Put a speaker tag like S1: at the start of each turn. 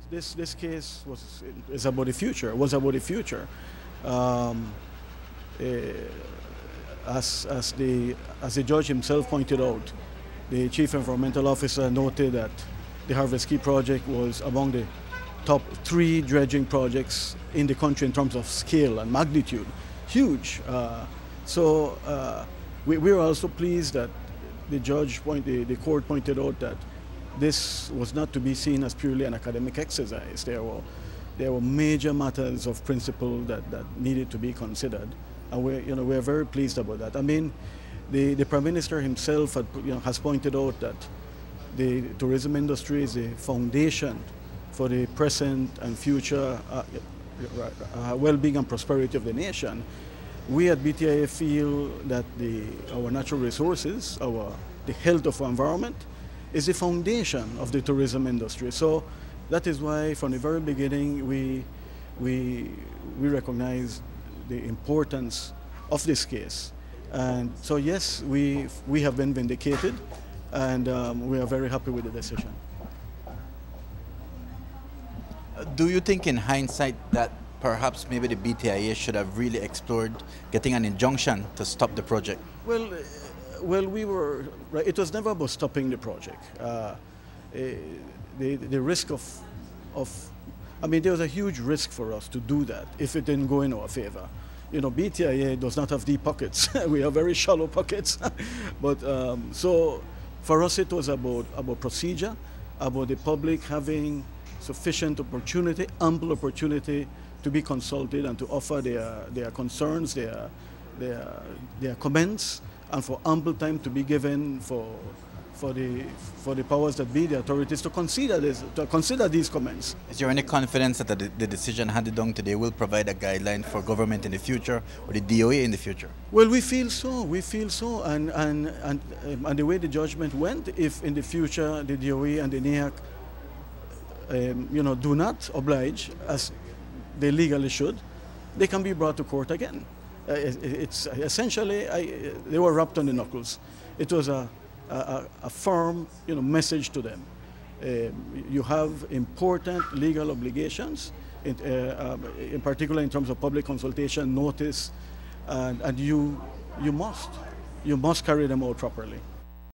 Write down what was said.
S1: this case is about the future. Was about the future. Um, eh, as the judge himself pointed out, the chief environmental officer noted that the Harvest Key project was among the top 3 dredging projects in the country in terms of scale and magnitude. Huge. We were also pleased that the court pointed out that this was not to be seen as purely an academic exercise. There were major matters of principle that needed to be considered, and we're very pleased about that. I mean, the Prime Minister himself has pointed out that the tourism industry is the foundation for the present and future well-being and prosperity of the nation. We at BTIA feel that our natural resources, the health of our environment, is the foundation of the tourism industry. So that is why, from the very beginning, we recognize the importance of this case. And so yes, we have been vindicated, and we are very happy with the decision.
S2: Do you think in hindsight that perhaps maybe the BTIA should have really explored getting an injunction to stop the project?
S1: Well, it was never about stopping the project. The risk I mean, there was a huge risk for us to do that if it didn't go in our favor. BTIA does not have deep pockets. We have very shallow pockets. But so for us it was about procedure, about the public having sufficient opportunity, ample opportunity to be consulted and to offer their concerns, their comments, and for ample time to be given for the powers that be, the authorities, to consider these comments.
S2: Is there any confidence that the decision handed down today will provide a guideline for government in the future, or the DOE in the future?
S1: Well, we feel so. We feel so, and the way the judgment went, if in the future the DOE and the NEAC, do not oblige as they legally should, they can be brought to court again. It's essentially they were wrapped on the knuckles. It was a firm, message to them. You have important legal obligations, in particular in terms of public consultation, notice, and you must carry them out properly.